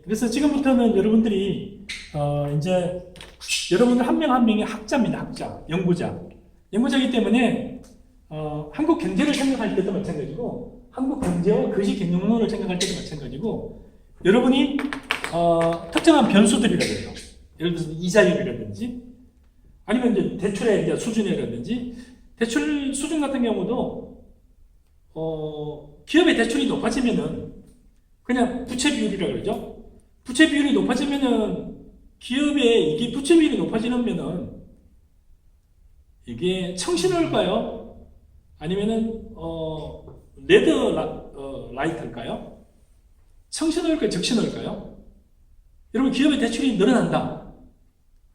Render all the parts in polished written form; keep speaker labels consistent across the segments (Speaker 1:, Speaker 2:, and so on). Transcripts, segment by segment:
Speaker 1: 그래서 지금부터는 여러분들이 이제 여러분들 한 명 한 명이 학자입니다. 학자, 연구자이기 때문에 한국 경제를 생각할 때도 마찬가지고 한국 경제와 거시 경영론을 생각할 때도 마찬가지고 여러분이 특정한 변수들이라고요. 예를 들어서 이자율이라든지 아니면 이제 대출의 이제 수준이라든지 대출 수준 같은 경우도 기업의 대출이 높아지면은 그냥 부채 비율이라고 그러죠. 부채 비율이 높아지면은 기업의 이게 부채 비율이 높아지면은 이게 청신호일까요? 아니면은 레드 라이트일까요? 청신호일까요? 적신호일까요? 여러분 기업의 대출이 늘어난다.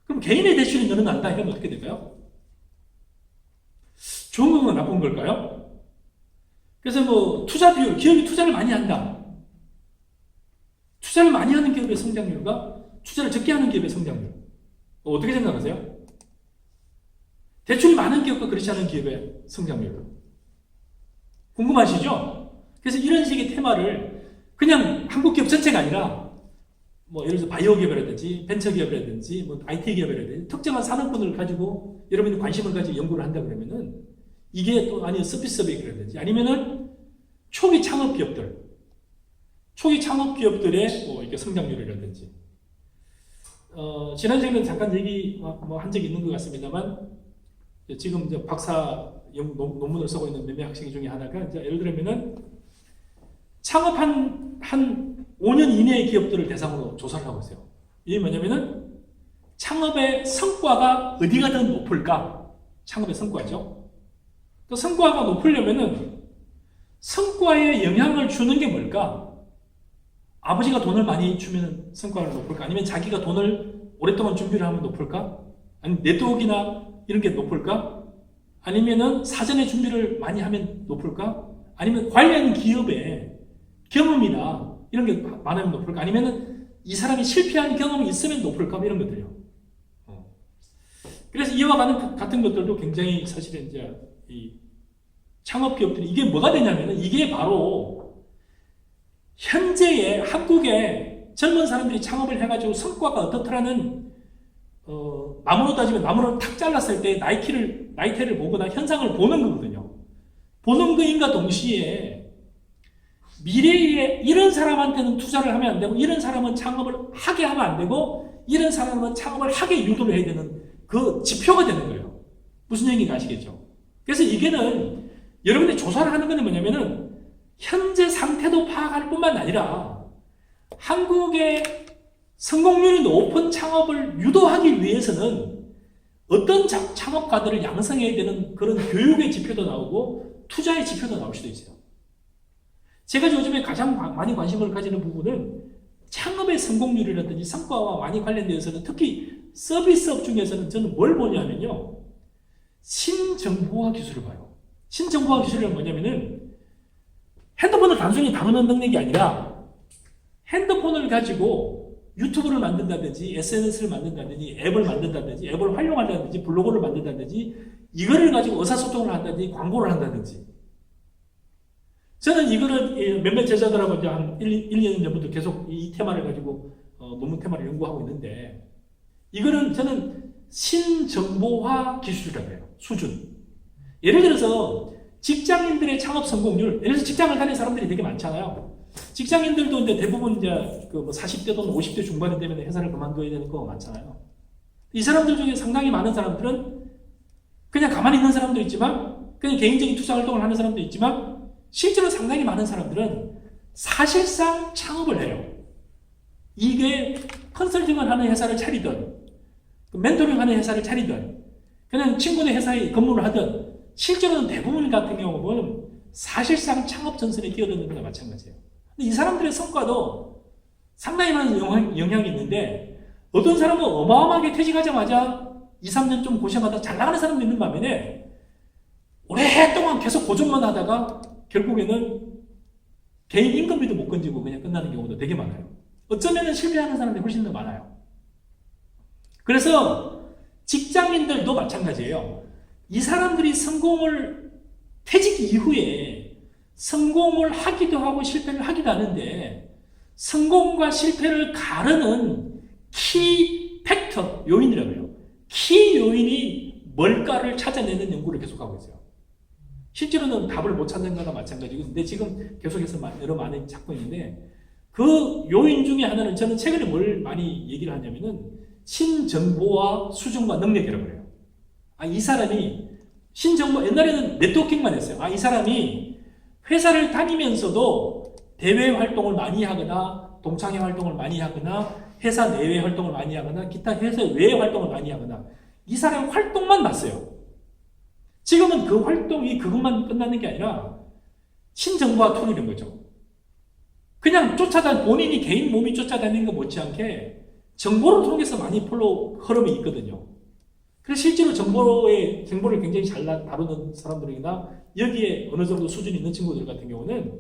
Speaker 1: 그럼 개인의 대출이 늘어난다. 이건 어떻게 될까요? 좋은 건가 나쁜 걸까요? 그래서 뭐 투자 비율, 기업이 투자를 많이 한다. 투자를 많이 하는 기업의 성장률과 투자를 적게 하는 기업의 성장률. 어떻게 생각하세요? 대출이 많은 기업과 그렇지 않은 기업의 성장률. 궁금하시죠? 그래서 이런 식의 테마를 그냥 한국 기업 전체가 아니라 뭐 예를 들어서 바이오 기업이라든지 벤처 기업이라든지 뭐 IT 기업이라든지 특정한 산업군을 가지고 여러분이 관심을 가지고 연구를 한다 그러면은 이게 또 아니면 서비스업이라든지 아니면은 초기 창업 기업들의 뭐 이렇게 성장률이라든지 지난 시간에 잠깐 얘기 뭐 한 적이 있는 것 같습니다만 지금 이제 박사 논문을 쓰고 있는 몇몇 학생 중에 하나가 이제 예를 들면은 창업한 한 5년 이내의 기업들을 대상으로 조사를 하고 있어요. 이게 뭐냐면은 창업의 성과가 어디가 더 높을까? 창업의 성과죠. 또 성과가 높으려면은 성과에 영향을 주는 게 뭘까? 아버지가 돈을 많이 주면 성과가 높을까? 아니면 자기가 돈을 오랫동안 준비를 하면 높을까? 아니면 네트워크나 이런 게 높을까? 아니면은 사전에 준비를 많이 하면 높을까? 아니면 관련 기업의 경험이나 이런 게 많으면 높을까? 아니면은 이 사람이 실패한 경험이 있으면 높을까? 이런 것들이요. 그래서 이와 같은 것들도 굉장히 사실은 이제 이 창업 기업들이 이게 뭐가 되냐면은 이게 바로 현재의 한국의 젊은 사람들이 창업을 해가지고 성과가 어떻더라는 나무로 따지면 나무를 탁 잘랐을 때 나이테를 보거나 현상을 보는 거거든요. 보는 거인과 동시에 미래에 이런 사람한테는 투자를 하면 안 되고 이런 사람은 창업을 하게 하면 안 되고 이런 사람은 창업을 하게 유도를 해야 되는 그 지표가 되는 거예요. 무슨 얘기인지 아시겠죠? 그래서 이게는 여러분들이 조사를 하는 건 뭐냐면은 현재 상태도 파악할 뿐만 아니라 한국의 성공률이 높은 창업을 유도하기 위해서는 어떤 창업가들을 양성해야 되는 그런 교육의 지표도 나오고 투자의 지표도 나올 수도 있어요. 제가 요즘에 가장 많이 관심을 가지는 부분은 창업의 성공률이라든지 성과와 많이 관련되어서는 특히 서비스업 중에서는 저는 뭘 보냐면요. 신정보화 기술을 봐요. 신정보화 기술은 뭐냐면은 핸드폰을 단순히 다루는 능력이 아니라 핸드폰을 가지고 유튜브를 만든다든지 SNS를 만든다든지 앱을 만든다든지 앱을 활용한다든지 블로그를 만든다든지 이거를 가지고 의사소통을 한다든지 광고를 한다든지 저는 이거를 몇몇 제자들하고 이제 한 1-2년 전부터 계속 이 테마를 가지고 논문 테마를 연구하고 있는데 이거는 저는 신정보화 기술이라고 해요. 수준. 예를 들어서 직장인들의 창업 성공률, 예를 들어서 직장을 다니는 사람들이 되게 많잖아요. 직장인들도 이제 대부분 이제 그 40대 또는 50대 중반이 되면 회사를 그만둬야 되는 거 많잖아요. 이 사람들 중에 상당히 많은 사람들은 그냥 가만히 있는 사람도 있지만, 그냥 개인적인 투자 활동을 하는 사람도 있지만, 실제로 상당히 많은 사람들은 사실상 창업을 해요. 이게 컨설팅을 하는 회사를 차리든, 멘토링 하는 회사를 차리든, 그냥 친구네 회사에 근무를 하든, 실제로는 대부분 같은 경우는 사실상 창업 전선에 끼어드는 거나 마찬가지예요. 근데 이 사람들의 성과도 상당히 많은 영향이 있는데 어떤 사람은 어마어마하게 퇴직하자마자 2-3년 좀 고생하다 잘 나가는 사람도 있는 반면에 오랫동안 계속 고전만 하다가 결국에는 개인 인건비도 못 건지고 그냥 끝나는 경우도 되게 많아요. 어쩌면 실패하는 사람들이 훨씬 더 많아요. 그래서 직장인들도 마찬가지예요. 이 사람들이 퇴직 이후에 성공을 하기도 하고 실패를 하기도 하는데 성공과 실패를 가르는 키 팩터 요인이라고 해요. 키 요인이 뭘까를 찾아내는 연구를 계속하고 있어요. 실제로는 답을 못 찾는 거나 마찬가지고, 근데 지금 계속해서 여러 많이 찾고 있는데, 그 요인 중에 하나는 저는 최근에 뭘 많이 얘기를 하냐면은 신정보와 수준과 능력이라고 해요. 이 사람이 신정보, 옛날에는 네트워킹만 했어요. 이 사람이 회사를 다니면서도 대외 활동을 많이 하거나 동창회 활동을 많이 하거나 회사 내외 활동을 많이 하거나 기타 회사 외 활동을 많이 하거나 이 사람 활동만 봤어요. 지금은 그 활동이 그것만 끝나는 게 아니라 신정보와 툴이된 거죠. 그냥 본인이 개인 몸이 쫓아다니는 것 못지않게 정보를 통해서 많이 흐름이 있거든요. 그래서 실제로 정보를 굉장히 잘 다루는 사람들이나 여기에 어느 정도 수준이 있는 친구들 같은 경우는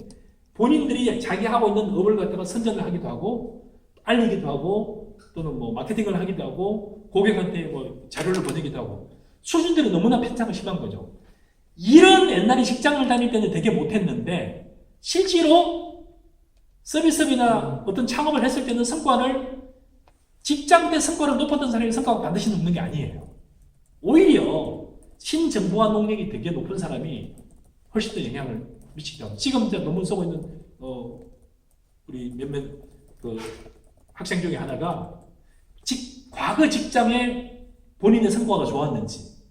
Speaker 1: 본인들이 자기 하고 있는 업을 갖다가 선전을 하기도 하고 알리기도 하고 또는 뭐 마케팅을 하기도 하고 고객한테 뭐 자료를 보내기도 하고 수준들이 너무나 편차가 심한 거죠. 이런 옛날에 직장을 다닐 때는 되게 못했는데 실제로 서비스업이나 어떤 창업을 했을 때는 성과를 직장 때 성과를 높았던 사람이 성과가 반드시 높는 게 아니에요. 오히려 신정보화 능력이 되게 높은 사람이 훨씬 더 영향을 미치기도 하고 지금 이제 논문 쓰고 있는 우리 몇몇 학생 중에 하나가 과거 직장에 본인의 성과가 좋았는지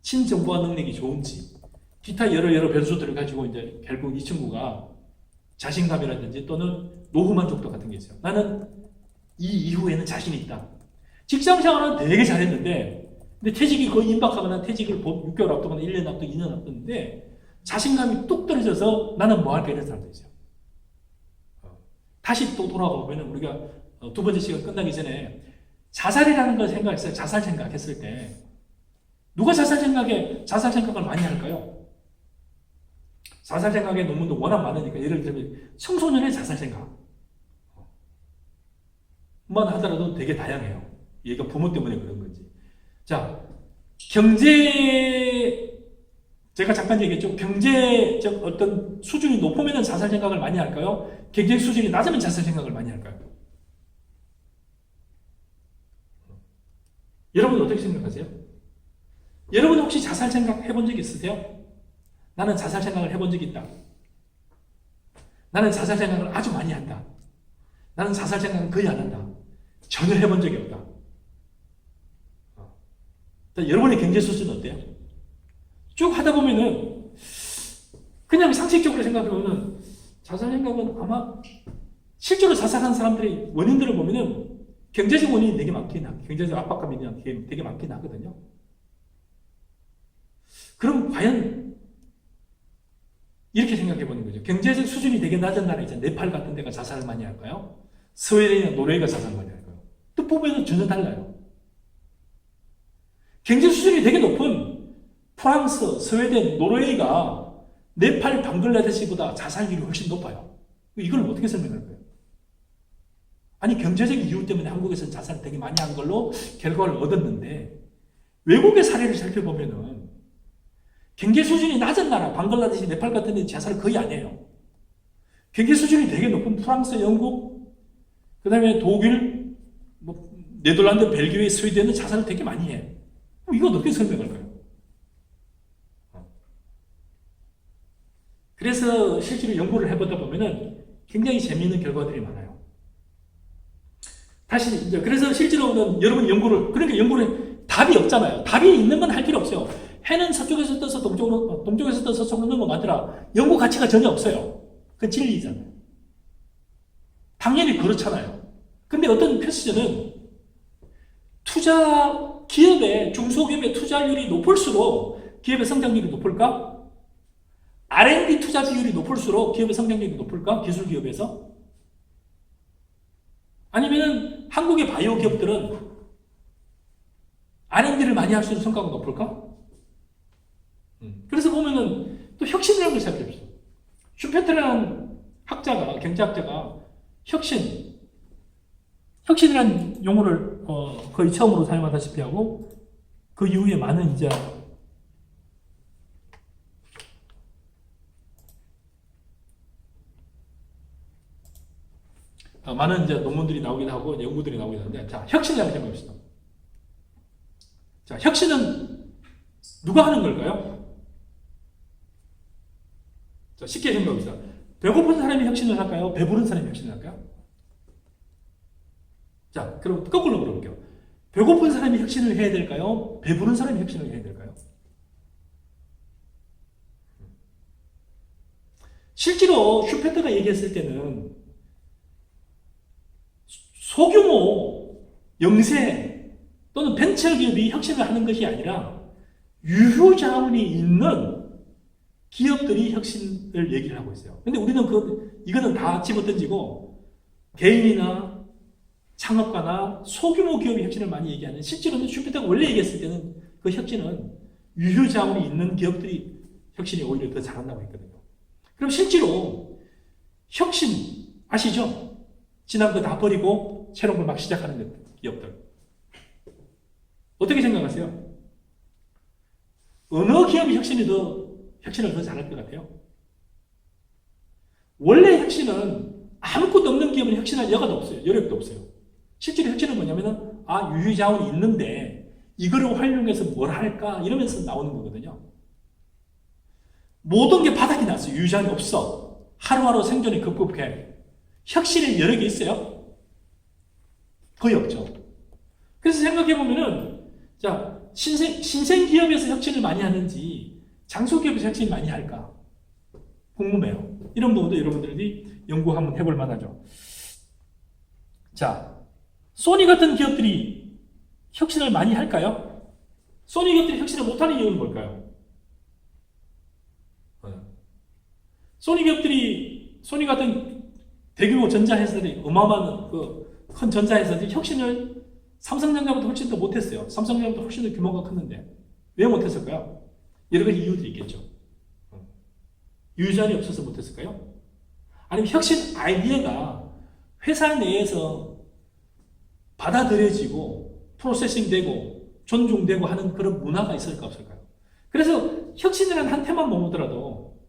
Speaker 1: 신정보화 능력이 좋은지 기타 여러 변수들을 가지고 이제 결국 이 친구가 자신감이라든지 또는 노후 만족도 같은 게 있어요. 나는 이 이후에는 자신이 있다. 직장 생활은 되게 잘했는데 근데 퇴직이 거의 임박하거나 퇴직을 6개월 앞두거나 1년 앞두고 2년 앞두는데 자신감이 뚝 떨어져서 나는 뭐 할까 이런 사람도 있어요. 다시 또 돌아가 보면 우리가 두 번째 시간 끝나기 전에 자살이라는 걸 생각했어요. 자살 생각했을 때 누가 자살 생각을 많이 할까요? 자살 생각의 논문도 워낙 많으니까 예를 들면 청소년의 자살 생각만 하더라도 되게 다양해요. 얘가 부모 때문에 그런 건지. 자, 제가 잠깐 얘기했죠. 경제적 어떤 수준이 높으면 자살 생각을 많이 할까요? 경제 수준이 낮으면 자살 생각을 많이 할까요? 여러분 어떻게 생각하세요? 여러분 혹시 자살 생각 해본 적 있으세요? 나는 자살 생각을 해본 적이 있다. 나는 자살 생각을 아주 많이 한다. 나는 자살 생각은 거의 안 한다. 전혀 해본 적이 없다. 여러분의 경제 수준은 어때요? 쭉 하다 보면은 그냥 상식적으로 생각해보면 자살 생각은 아마 실제로 자살한 사람들의 원인들을 보면은 경제적 원인이 되게 많긴 하고 경제적 압박감이 되게 많긴 하거든요. 그럼 과연 이렇게 생각해 보는 거죠. 경제적 수준이 되게 낮은 나라 있잖아요. 네팔 같은 데가 자살을 많이 할까요? 스웨덴이나 노르웨이가 자살을 많이 할까요? 또 보면은 전혀 달라요. 경제 수준이 되게 높은 프랑스, 스웨덴, 노르웨이가 네팔, 방글라데시보다 자살률이 훨씬 높아요. 이걸 어떻게 설명할까요? 아니 경제적 이유 때문에 한국에서는 자살을 되게 많이 한 걸로 결과를 얻었는데 외국의 사례를 살펴보면은 경제 수준이 낮은 나라, 방글라데시, 네팔 같은 데 자살을 거의 안 해요. 경제 수준이 되게 높은 프랑스, 영국, 그 다음에 독일, 네덜란드, 벨기에, 스웨덴은 자살을 되게 많이 해요. 이거 어떻게 설명할까요? 그래서 실제로 연구를 해보다 보면은 굉장히 재미있는 결과들이 많아요. 다시 이제 그래서 실제로는 여러분 그러니까 연구를 답이 없잖아요. 답이 있는 건 할 필요 없어요. 해는 서쪽에서 떠서 동쪽에서 떠서 서쪽으로 넘어가더라. 연구 가치가 전혀 없어요. 그건 진리잖아요. 당연히 그렇잖아요. 근데 어떤 패스저는 중소기업의 투자율이 높을수록 기업의 성장률이 높을까? R&D 투자 비율이 높을수록 기업의 성장률이 높을까? 기술 기업에서? 아니면 한국의 바이오 기업들은 R&D를 많이 할수록 성과가 높을까? 그래서 보면은 또 혁신이라는 걸 생각해봅시다. 슈페트라는 경제학자가 혁신이라는 용어를 거의 처음으로 사용하다시피 하고 그 이후에 많은 이제 많은 이제 논문들이 나오기도 하고 연구들이 나오기도 하는데, 자, 혁신을 한번 해봅시다. 자, 혁신은 누가 하는 걸까요? 자, 쉽게 생각해봅시다. 배고픈 사람이 혁신을 할까요? 배부른 사람이 혁신을 할까요? 자, 그럼 거꾸로 물어볼게요. 배고픈 사람이 혁신을 해야 될까요? 배부른 사람이 혁신을 해야 될까요? 실제로 슈페터가 얘기했을 때는 소규모 영세 또는 벤처기업이 혁신을 하는 것이 아니라 유효자원이 있는 기업들이 혁신을 얘기를 하고 있어요. 근데 우리는 이거는 다 집어던지고 개인이나 창업가나 소규모 기업이 혁신을 많이 얘기하는, 실제로는 슈페터가 원래 얘기했을 때는 그 혁신은 유효자원이 있는 기업들이 혁신이 오히려 더 잘한다고 했거든요. 그럼 실제로 혁신 아시죠? 지난 거 다 버리고 새로운 걸 막 시작하는 기업들. 어떻게 생각하세요? 어느 기업이 혁신을 더 잘할 것 같아요? 원래 혁신은 아무것도 없는 기업은 혁신할 여가도 없어요. 여력도 없어요. 실제로 혁신은 뭐냐면은, 유효자원이 있는데 이거를 활용해서 뭘 할까? 이러면서 나오는 거거든요. 모든 게 바닥이 났어요. 유효자원이 없어. 하루하루 생존에 급급해. 혁신의 여력이 있어요? 거의 없죠. 그래서 생각해보면은, 자, 신생기업에서 혁신을 많이 하는지, 장소기업에서 혁신을 많이 할까? 궁금해요. 이런 부분도 여러분들이 연구 한번 해볼 만하죠. 자, 소니 같은 기업들이 혁신을 많이 할까요? 소니 기업들이 혁신을 못하는 이유는 뭘까요? 소니 같은 대규모 전자회사들이, 어마어마한 큰 전자회사들이 혁신을 삼성전자보다 훨씬 더 못했어요. 삼성전자보다 훨씬 더 규모가 컸는데. 왜 못했을까요? 여러 가지 이유들이 있겠죠. 유전이 없어서 못했을까요? 아니면 혁신 아이디어가 회사 내에서 받아들여지고 프로세싱되고 존중되고 하는 그런 문화가 있을까 없을까요? 그래서 혁신이라는 한 테만 보더라도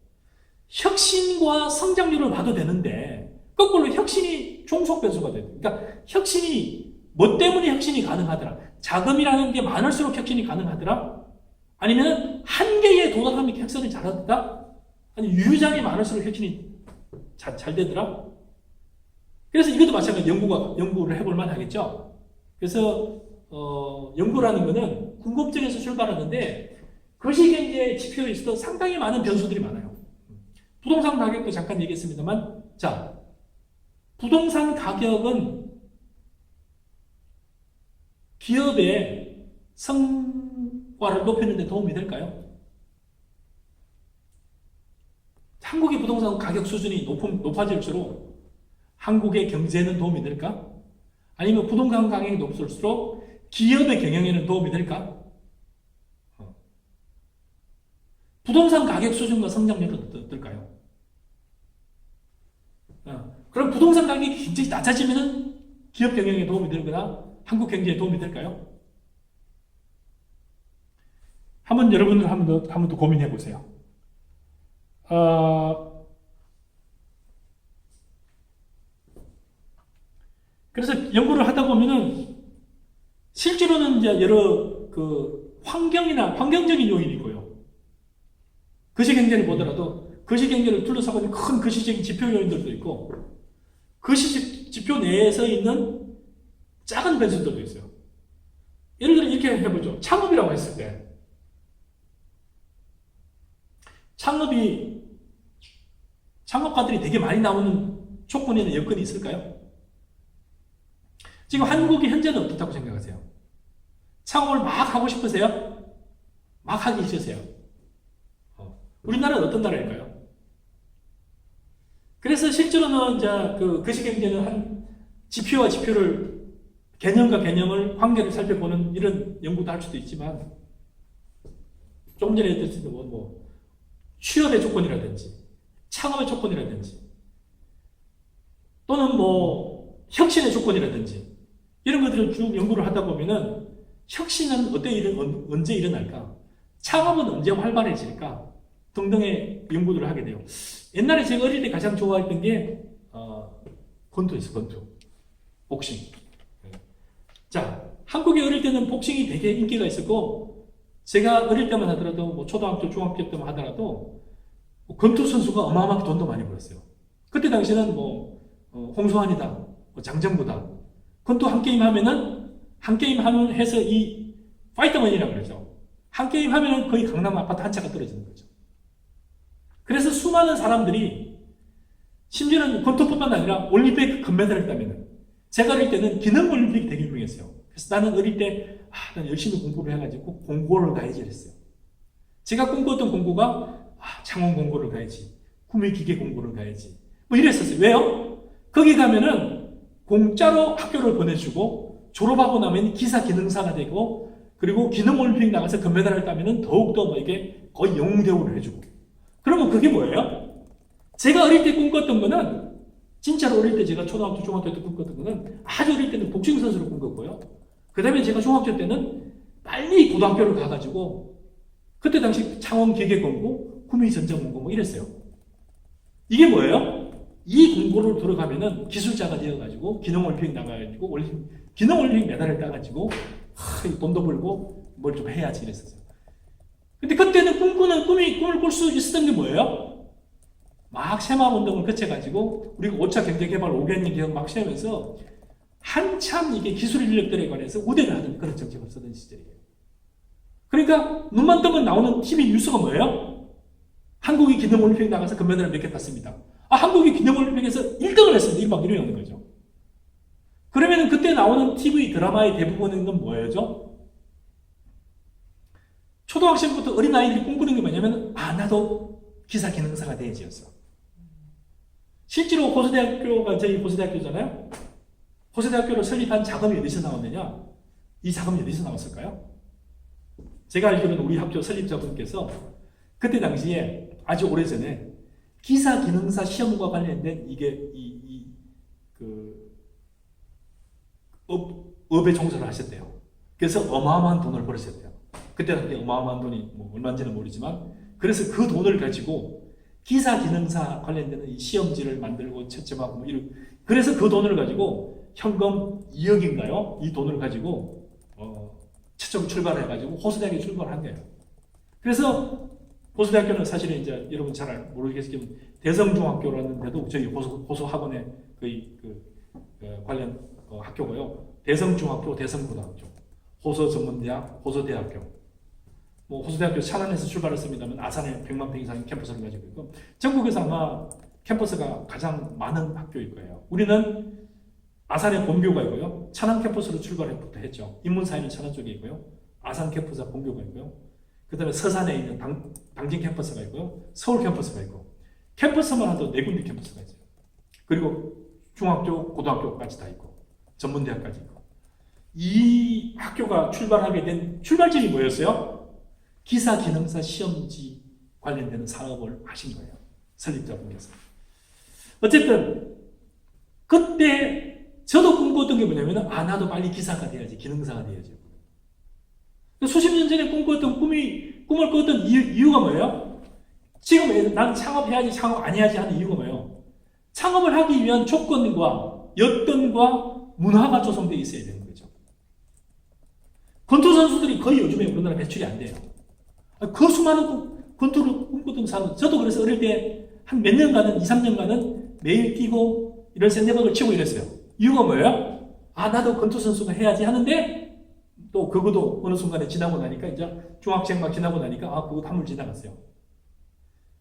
Speaker 1: 혁신과 성장률을 봐도 되는데 거꾸로 혁신이 종속변수가 돼요. 그러니까 혁신이 뭐 때문에 혁신이 가능하더라? 자금이라는 게 많을수록 혁신이 가능하더라? 아니면 한계에 도달하면 혁신이 잘하더라? 아니 유효장이 많을수록 혁신이 잘 되더라? 그래서 이것도 마찬가지 연구를 해볼 만 하겠죠? 그래서 연구라는 거는 궁금증에서 출발하는데 거시경제 지표에서도 상당히 많은 변수들이 많아요. 부동산 가격도 잠깐 얘기했습니다만, 자, 부동산 가격은 기업의 성과를 높이는 데 도움이 될까요? 한국의 부동산 가격 수준이 높아질수록 한국의 경제에는 도움이 될까? 아니면 부동산 가격이 높을수록 기업의 경영에는 도움이 될까? 부동산 가격 수준과 성장률은 어떨까요? 그럼 부동산 가격이 굉장히 낮아지면 기업 경영에 도움이 되거나 한국 경제에 도움이 될까요? 한번 여러분들 한 번 더 고민해 보세요. 그래서 연구를 하다 보면은 실제로는 이제 여러 환경적인 요인이 있고요. 거시경제를 보더라도 거시경제를 둘러싸고 있는 큰 거시적인 지표 요인들도 있고 거시 지표 내에서 있는 작은 변수들도 있어요. 예를 들어 이렇게 해보죠. 창업이라고 했을 때 창업가들이 되게 많이 나오는 조건이나 여건이 있을까요? 지금 한국이 현재는 어떻다고 생각하세요? 창업을 막 하고 싶으세요? 막 하기 싫으세요? 우리나라는 어떤 나라일까요? 그래서 실제로는 이제 거시경제는 한 지표와 지표를 개념과 개념을 관계를 살펴보는 이런 연구도 할 수도 있지만 조금 전에 했던 뭐 취업의 조건이라든지 창업의 조건이라든지 또는 뭐 혁신의 조건이라든지 이런 것들을 쭉 연구를 하다 보면은 혁신은 언제 일어날까? 창업은 언제 활발해질까? 등등의 연구들을 하게 돼요. 옛날에 제가 어릴 때 가장 좋아했던 게 권투. 복싱. 자, 한국에 어릴 때는 복싱이 되게 인기가 있었고, 제가 어릴 때만 하더라도, 뭐 초등학교, 중학교 때만 하더라도, 권투 선수가 어마어마하게 돈도 많이 벌었어요. 그때 당시에는 홍수환이다, 장정구다. 권투 한 게임 하면 해서 이 파이터머니라고 그러죠. 한 게임 하면은 거의 강남 아파트 한 채가 떨어지는 거죠. 그래서 수많은 사람들이, 심지어는 권투뿐만 아니라 올림픽 금메달을 따면은, 제가 어릴 때는 기능 올림픽이 되게 유명했어요. 그래서 나는 어릴 때, 난 열심히 공부를 해가지고 공고를 가야지 이랬어요. 제가 꿈꿨던 공고가, 창원 공고를 가야지, 구미기계 공고를 가야지, 뭐 이랬었어요. 왜요? 거기 가면은 공짜로 학교를 보내주고, 졸업하고 나면 기사 기능사가 되고, 그리고 기능 올림픽 나가서 금메달을 따면은 더욱더 뭐 이게 거의 영웅 대우를 해주고. 그러면 그게 뭐예요? 제가 어릴 때 꿈꿨던 거는, 진짜로 어릴 때 제가 초등학교, 중학교 때 꿈꿨던 거는 아주 어릴 때는 복싱 선수를 꿈꿨고요. 그 다음에 제가 중학교 때는 빨리 고등학교를 가가지고 그때 당시 창원 기계공고, 구미전자공고 뭐 이랬어요. 이게 뭐예요? 이 공고를 들어가면은 기술자가 되어가지고 기능올림픽 나가가지고 기능올림픽 메달을 따가지고 돈도 벌고 뭘 좀 해야지 이랬었어요. 근데 그때는 꿈을 꿀 수 있었던 게 뭐예요? 막 새마을운동을 거쳐가지고 우리가 5차 경제개발 5개년 계획 막 세우면서 한참 이게 기술 인력들에 관해서 우대를 하던 그런 정책을 쓰던 시절이에요. 그러니까 눈만 뜨면 나오는 TV 뉴스가 뭐예요? 한국이 기능올림픽 나가서 금메달을 몇 개 땄습니다. 한국이 기능올림픽에서 1등을 했습니다. 1박 2일이 오는 거죠. 그러면 그때 나오는 TV 드라마의 대부분은 뭐예요? 초등학생부터 어린아이들이 꿈꾸는 게 뭐냐면 나도 기사 기능사가 돼야지였어. 실제로 호서대학교가 저희 호서대학교잖아요. 호서대학교를 설립한 자금이 어디서 나왔느냐? 이 자금이 어디서 나왔을까요? 제가 알기로는 우리 학교 설립자분께서 그때 당시에 아주 오래전에 기사 기능사 시험과 관련된 업에 종사를 하셨대요. 그래서 어마어마한 돈을 벌으셨대요. 그때 당시에 어마어마한 돈이 얼마인지는 모르지만, 그래서 그 돈을 가지고 기사 기능사 관련되는 이 시험지를 만들고 채점하고 뭐 이런, 그래서 그 돈을 가지고 현금 2억인가요? 이 돈을 가지고 최종 출발해가지고 호서대학에 출발한 거예요. 그래서 호서대학교는 사실은 이제 여러분 잘 모르겠지만 대성중학교라는 데도 저희 호서학원의 관련 학교고요. 대성중학교, 대성고등학교, 호서전문대학, 호서대학교. 호서대학교 천안에서 출발했습니다만 아산에 100만 평 이상의 캠퍼스를 가지고 있고, 전국에서 아마 캠퍼스가 가장 많은 학교일 거예요. 우리는 아산에 본교가 있고요. 천안 캠퍼스로 출발부터 했죠. 인문사회는 천안 쪽에 있고요. 아산 캠퍼스가 본교가 있고요. 그 다음에 서산에 있는 당진 캠퍼스가 있고요. 서울 캠퍼스가 있고, 캠퍼스만 해도 4군데 캠퍼스가 있어요. 그리고 중학교, 고등학교까지 다 있고, 전문대학까지 있고. 이 학교가 출발하게 된 출발점이 뭐였어요? 기사 기능사 시험지 관련되는 사업을 하신 거예요. 설립자분께서. 어쨌든 그때 저도 꿈꿨던 게 뭐냐면 나도 빨리 기사가 돼야지, 기능사가 돼야지. 수십 년 전에 꿈꿨던 꿈을 꿨던 이유가 뭐예요? 지금 난 창업해야지, 창업 안 해야지 하는 이유가 뭐예요? 창업을 하기 위한 조건과 여건과 문화가 조성되어 있어야 되는 거죠. 권투 선수들이 거의 요즘에 우리나라 배출이 안 돼요. 그 수많은 권투를 꿈꾸던 사람, 저도 그래서 어릴 때 한 몇 년간은, 2, 3년간은 매일 뛰고 이런 샌드박을 치고 이랬어요. 이유가 뭐예요? 나도 권투 선수가 해야지 하는데, 또 그것도 어느 순간에 지나고 나니까, 이제 중학생 막 지나고 나니까, 그것도 한물 지나갔어요.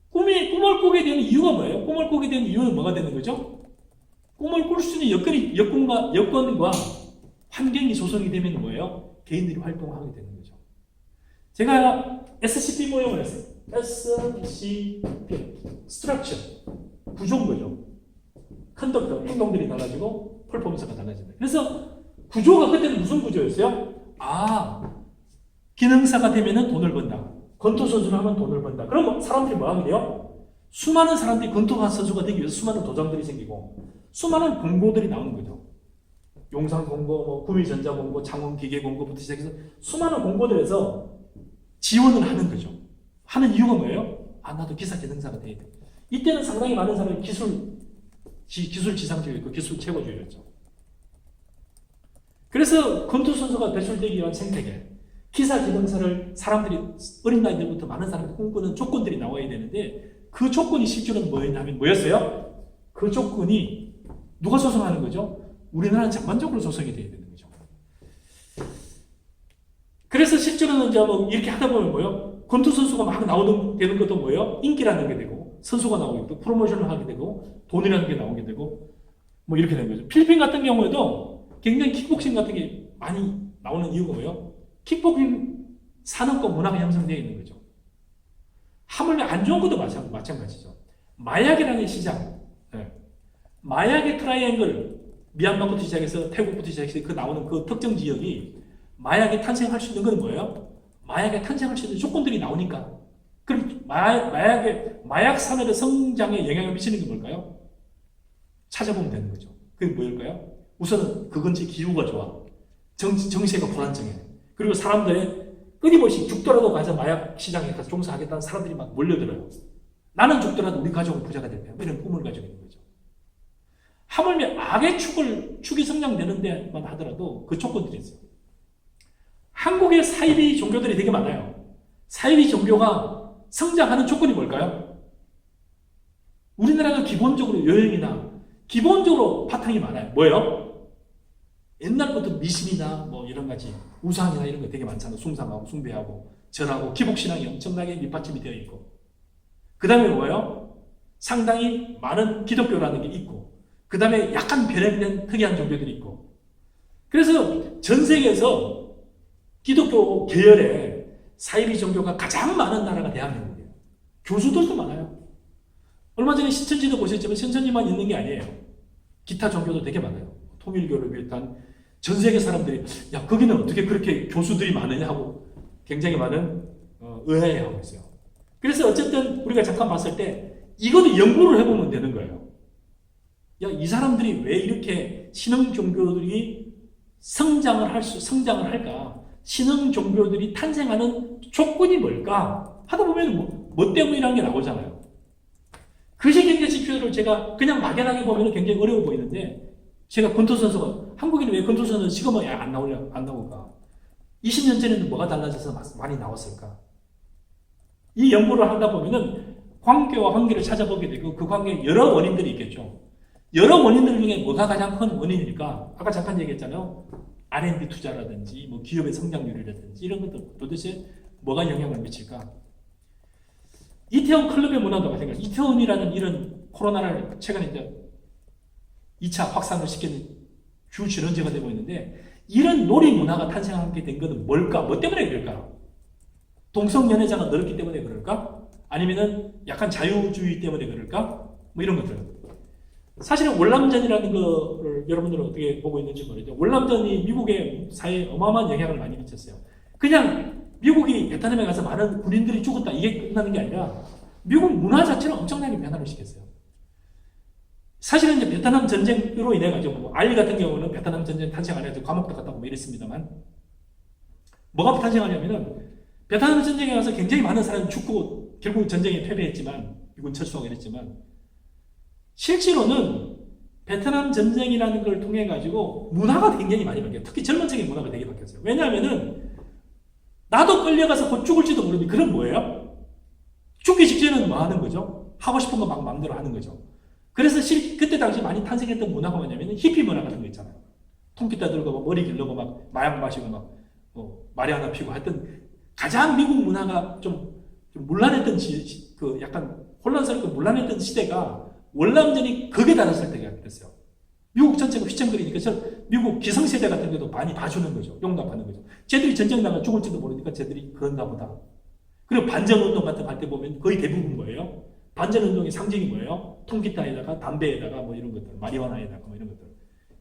Speaker 1: 꿈을 꾸게 되는 이유가 뭐예요? 꿈을 꾸게 되는 이유는 뭐가 되는 거죠? 꿈을 꿀 수 있는 여건과 환경이 조성이 되면 뭐예요? 개인들이 활동하게 되는 거죠. 제가 SCP 모형을 했어요. SCP, 스트럭처, 구조인 거죠. 컨덕터, 행동들이 달라지고 퍼포먼스가 달라진다. 그래서 구조가 그때는 무슨 구조였어요? 기능사가 되면 돈을 번다. 권투 선수를 하면 돈을 번다. 그럼 사람들이 뭐 하게 돼요? 수많은 사람들이 권투 선수가 되기 위해서 수많은 도장들이 생기고 수많은 공고들이 나오는 거죠. 용산공고, 구미전자공고, 창원기계공고부터 시작해서 수많은 공고들에서 지원을 하는 거죠. 하는 이유가 뭐예요? 나도 기사 기능사가 돼야 돼. 이때는 상당히 많은 사람이 기술 기술 지상주의였고 기술 최고주의였죠. 그래서 권투 선수가 배출되기 위한 생태계, 기사 기능사를 사람들이 어린 나이들부터 많은 사람들이 꿈꾸는 조건들이 나와야 되는데 그 조건이 실제로는 뭐였어요? 그 조건이 누가 조성하는 거죠? 우리나라는 전반적으로 조성이 돼야 되는 거죠. 그래서 실제로는 이제 뭐 이렇게 하다 보면 뭐요? 권투 선수가 막 되는 것도 뭐예요? 인기라는 게 되고, 선수가 나오게 되고, 프로모션을 하게 되고, 돈이라는 게 나오게 되고, 뭐 이렇게 되는 거죠. 필리핀 같은 경우에도 굉장히 킥복싱 같은 게 많이 나오는 이유가 뭐예요? 킥복싱 산업과 문화가 형성되어 있는 거죠. 하물며 안 좋은 것도 마찬가지죠. 마약이라는 시장, 마약의 트라이앵글, 미얀마부터 시작해서 태국부터 시작해서 그 나오는 그 특정 지역이 마약이 탄생할 수 있는 건 뭐예요? 마약에 탄생할 수 있는 조건들이 나오니까. 그럼 마약 산업의 성장에 영향을 미치는 게 뭘까요? 찾아보면 되는 거죠. 그게 뭘까요? 우선은 그 근처 기후가 좋아. 정세가 불안정해. 그리고 사람들의 끊임없이 죽더라도 가서 마약 시장에 가서 종사하겠다는 사람들이 막 몰려들어요. 나는 죽더라도 우리 가족은 부자가 될 거야. 이런 꿈을 가지고 있는 거죠. 하물며 악의 축이 성장되는 데만 하더라도 그 조건들이 있어요. 한국의 사이비 종교들이 되게 많아요. 사이비 종교가 성장하는 조건이 뭘까요? 우리나라가 기본적으로 여행이나 기본적으로 바탕이 많아요. 뭐예요? 옛날부터 미신이나 뭐 이런 가지 우상이나 이런 거 되게 많잖아요. 숭상하고 숭배하고 절하고 기복신앙이 엄청나게 밑받침이 되어 있고, 그 다음에 뭐예요? 상당히 많은 기독교라는 게 있고, 그 다음에 약간 변형된 특이한 종교들이 있고. 그래서 전 세계에서 기독교 계열의 사이비 종교가 가장 많은 나라가 대한민국이에요. 교수들도 많아요. 얼마 전에 신천지도 보셨지만 신천지만 있는 게 아니에요. 기타 종교도 되게 많아요. 통일교를 비롯한 전 세계 사람들이 야 거기는 어떻게 그렇게 교수들이 많으냐 하고 굉장히 많은 의아해하고 있어요. 그래서 어쨌든 우리가 잠깐 봤을 때 이것도 연구를 해보면 되는 거예요. 야, 이 사람들이 왜 이렇게 신흥 종교들이 성장을 할까? 신흥 종교들이 탄생하는 조건이 뭘까? 하다 보면 뭐 때문이라는 게 나오잖아요. 그 시기의 지표를 제가 그냥 막연하게 보면 굉장히 어려워 보이는데, 제가 권투 선수가, 한국인이 왜 권투 선수는 지금은 안 나올까? 20년 전에는 뭐가 달라져서 많이 나왔을까? 이 연구를 하다 보면은 관계와 관계를 찾아보게 되고 그 관계에 여러 원인들이 있겠죠. 여러 원인들 중에 뭐가 가장 큰 원인일까? 아까 잠깐 얘기했잖아요. R&D 투자라든지 뭐 기업의 성장률이라든지 이런 것들 도대체 뭐가 영향을 미칠까? 이태원 클럽의 문화도 마찬가지. 이태원이라는 이런 코로나를 최근에 이제 2차 확산을 시키는 주 전원제가 되고 있는데, 이런 놀이 문화가 탄생하게 된 것은 뭘까? 뭐 때문에 그럴까? 동성연애자가 늘었기 때문에 그럴까? 아니면은 약간 자유주의 때문에 그럴까? 뭐 이런 것들. 사실은 월남전이라는 거를 여러분들은 어떻게 보고 있는지 모르죠. 월남전이 미국의 사회에 어마어마한 영향을 많이 미쳤어요. 그냥 미국이 베트남에 가서 많은 군인들이 죽었다 이게 끝나는 게 아니라 미국 문화 자체를 엄청나게 변화를 시켰어요. 사실은 이제 베트남 전쟁으로 인해 가지고 뭐 알리 같은 경우는 베트남 전쟁 탄생 안 해도 감옥도 갔다고 뭐 이랬습니다만, 뭐가 탄생하냐면은 베트남 전쟁에 가서 굉장히 많은 사람이 죽고 결국 전쟁에 패배했지만, 미군 철수하고 이랬지만, 실제로는 베트남 전쟁이라는 걸 통해 가지고 문화가 굉장히 많이 바뀌어요. 특히 젊은 층의 문화가 되게 바뀌었어요. 왜냐하면은 나도 끌려가서 곧 죽을지도 모르니 그럼 뭐예요? 죽기 직전에는 뭐 하는 거죠? 하고 싶은 거 막 마음대로 하는 거죠. 그래서 그때 당시 많이 탄생했던 문화가 뭐냐면 히피 문화 같은 거 있잖아요. 통기타 들고 막 머리 길르고 막 마약 마시고 막 마리아나 피고 하여튼 가장 미국 문화가 좀 문란했던 그 약간 혼란스럽고 문란했던 시대가 월남전이 극에 달했을 때가 됐어요. 미국 전체가 휘청거리니까 미국 기성세대 같은 데도 많이 봐주는 거죠. 용납하는 거죠. 쟤들이 전쟁 나가 죽을지도 모르니까 쟤들이 그런가 보다. 그리고 반전운동 같은 거 할 때 보면 거의 대부분 뭐예요? 반전운동의 상징이 뭐예요? 통기타에다가 담배에다가 뭐 이런 것들, 마리화나에다가 뭐 이런 것들.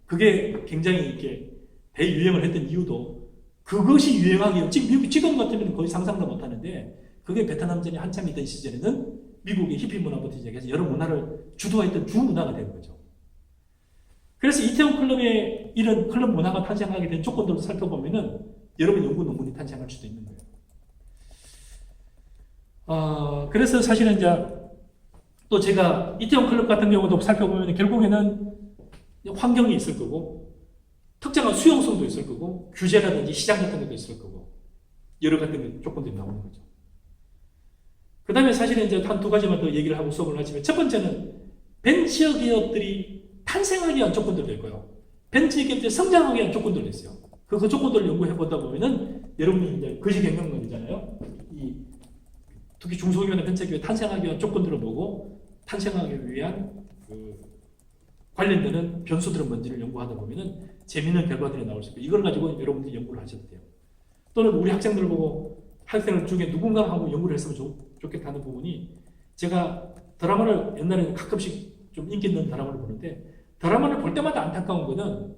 Speaker 1: 그게 굉장히 이렇게 대유행을 했던 이유도 그것이 유행하기, 지금 같으면 거의 상상도 못 하는데, 그게 베트남전이 한참 있던 시절에는 미국의 히피 문화부터 시작해서 여러 문화를 주도했던 주 문화가 된 거죠. 그래서 이태원 클럽의 이런 클럽 문화가 탄생하게 된 조건들을 살펴보면은 여러분 연구 논문이 탄생할 수도 있는 거예요. 그래서 사실은 이제 또 제가 이태원 클럽 같은 경우도 살펴보면 결국에는 환경이 있을 거고 특정한 수용성도 있을 거고 규제라든지 시장 같은 것도 있을 거고 여러 가지 조건들이 나오는 거죠. 그 다음에 사실은 이제 한 두 가지만 더 얘기를 하고 수업을 하지만 첫 번째는 벤처 기업들이 탄생하기 위한 조건들도 있고요. 벤처 기업들이 성장하기 위한 조건들도 있어요. 그 조건들을 연구해 보다 보면은 여러분이 이제 거시 경영론이잖아요. 특히 중소기업이나 벤처 기업이 탄생하기 위한 조건들을 보고 탄생하기 위한 관련되는 변수들은 뭔지를 연구하다 보면은 재미있는 결과들이 나올 수 있고 이걸 가지고 여러분들이 연구를 하셔도 돼요. 또는 우리 학생들 보고 학생들 중에 누군가하고 연구를 했으면 좋겠다는 부분이 제가 드라마를 옛날에 가끔씩 좀 인기 있는 드라마를 보는데 드라마를 볼 때마다 안타까운 거는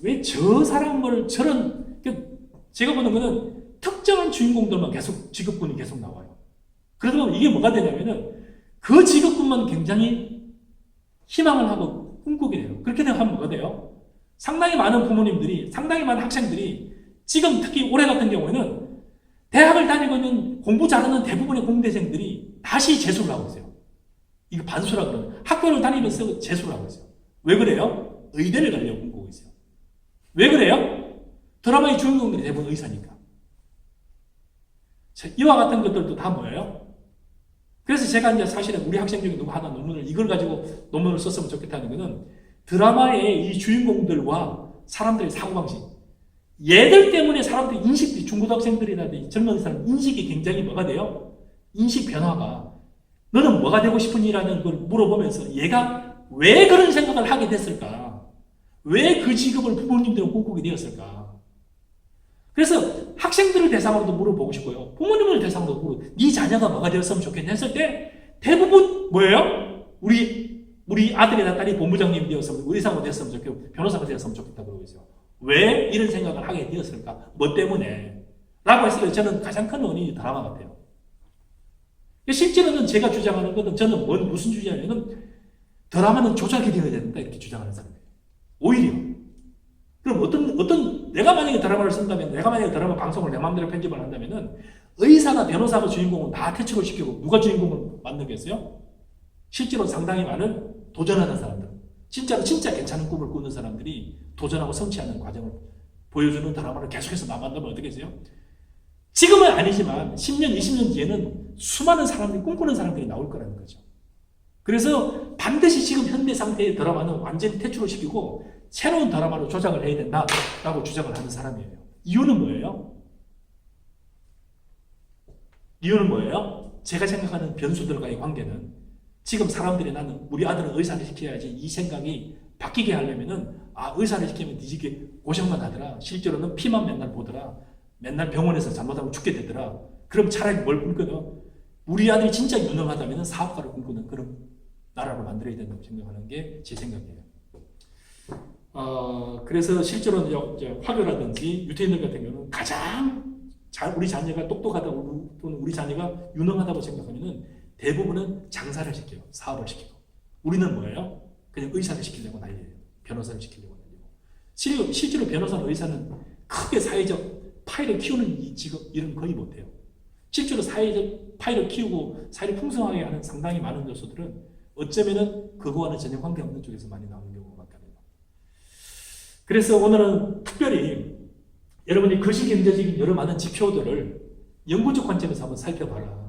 Speaker 1: 왜 저 사람을 저런 제가 보는 거는 특정한 주인공들만 계속 직업군이 계속 나와요. 그러다 이게 뭐가 되냐면은 그 직업군만 굉장히 희망을 하고 꿈꾸게 돼요. 그렇게 되면 뭐가 돼요? 상당히 많은 부모님들이 상당히 많은 학생들이 지금 특히 올해 같은 경우에는 대학을 다니고 있는 공부 잘하는 대부분의 공대생들이 다시 재수를 하고 있어요. 이거 반수라 그러는 학교를 다니면서 재수를 하고 있어요. 왜 그래요? 의대를 가려고 꿈꾸고 있어요. 왜 그래요? 드라마의 주인공들이 대부분 의사니까. 이와 같은 것들도 다 뭐예요? 그래서 제가 이제 사실은 우리 학생 중에 누구 하나 이걸 가지고 논문을 썼으면 좋겠다는 거는 드라마의 이 주인공들과 사람들의 사고방식. 얘들 때문에 사람들이 인식이 중고등학생들이라든지 젊은 사람 인식이 굉장히 뭐가 돼요? 인식 변화가. 너는 뭐가 되고 싶으니라는 걸 물어보면서 얘가 왜 그런 생각을 하게 됐을까? 왜 그 직업을 부모님들은 꿈꾸게 되었을까? 그래서 학생들을 대상으로도 물어보고 싶고요. 부모님을 대상으로 물어보고 네 자녀가 뭐가 되었으면 좋겠냐 했을 때 대부분 뭐예요? 우리 아들이나 딸이 본부장님이 되었으면 의사가 되었으면 좋겠고 변호사가 되었으면 좋겠다고 그러고 있어요. 왜 이런 생각을 하게 되었을까? 뭐 때문에? 라고 했을 때 저는 가장 큰 원인이 드라마 같아요. 실제로는 제가 주장하는 것은 저는 무슨 주장이냐면 드라마는 조작이 되어야 된다 이렇게 주장하는 사람이에요. 오히려. 그럼 내가 만약에 드라마를 쓴다면 내가 만약에 드라마 방송을 내 마음대로 편집을 한다면은 의사가 변호사가 주인공은 다 퇴출을 시키고 누가 주인공을 만들겠어요? 실제로 상당히 많은 도전하는 사람들. 진짜 괜찮은 꿈을 꾸는 사람들이 도전하고 성취하는 과정을 보여주는 드라마를 계속해서 만들면 어떻게 되세요? 지금은 아니지만 10년, 20년 뒤에는 수많은 사람들이 꿈꾸는 사람들이 나올 거라는 거죠. 그래서 반드시 지금 현대 상태의 드라마는 완전히 퇴출을 시키고 새로운 드라마로 조작을 해야 된다라고 주장을 하는 사람이에요. 이유는 뭐예요? 제가 생각하는 변수들과의 관계는 지금 사람들이 나는 우리 아들은 의사를 시켜야지 이 생각이 바뀌게 하려면은 의사를 시키면 뒤지게 고생만 하더라. 실제로는 피만 맨날 보더라. 맨날 병원에서 잘못하면 죽게 되더라. 그럼 차라리 뭘 꿈꿔요? 우리 아들이 진짜 유능하다면 사업가를 꿈꾸는 그런 나라를 만들어야 된다고 생각하는 게 제 생각이에요. 그래서 실제로는 이제 화교라든지 유태인들 같은 경우는 가장 우리 자녀가 똑똑하다고 또는 우리 자녀가 유능하다고 생각하면은 대부분은 장사를 시켜요. 사업을 시키고. 우리는 뭐예요? 그냥 의사를 시키려고 난리예요. 변호사를 시키려고 난리고. 실제로 변호사나 의사는 크게 사회적 파일을 키우는 이 직업 일은 거의 못해요. 실제로 사회적 파일을 키우고 사회를 풍성하게 하는 상당히 많은 요소들은 어쩌면은 그거와는 전혀 관계없는 쪽에서 많이 나오는 경우가 많답니다. 그래서 오늘은 특별히 여러분이 거시경제적인 여러 많은 지표들을 연구적 관점에서 한번 살펴봐라.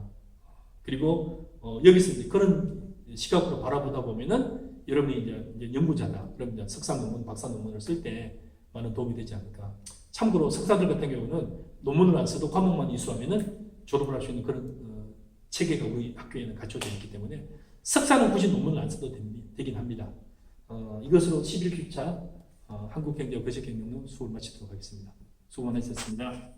Speaker 1: 그리고 여기서 이제 그런 시각으로 바라보다 보면은 여러분이 이제 연구자다. 그럼 이제 석사 논문, 박사 논문을 쓸 때 많은 도움이 되지 않을까. 참고로 석사들 같은 경우는 논문을 안 써도 과목만 이수하면은 졸업을 할 수 있는 그런 체계가 우리 학교에는 갖춰져 있기 때문에 석사는 굳이 논문을 안 써도 되긴 합니다. 이것으로 11교차 한국경제와 거시경영 수업을 마치도록 하겠습니다. 수고 많으셨습니다.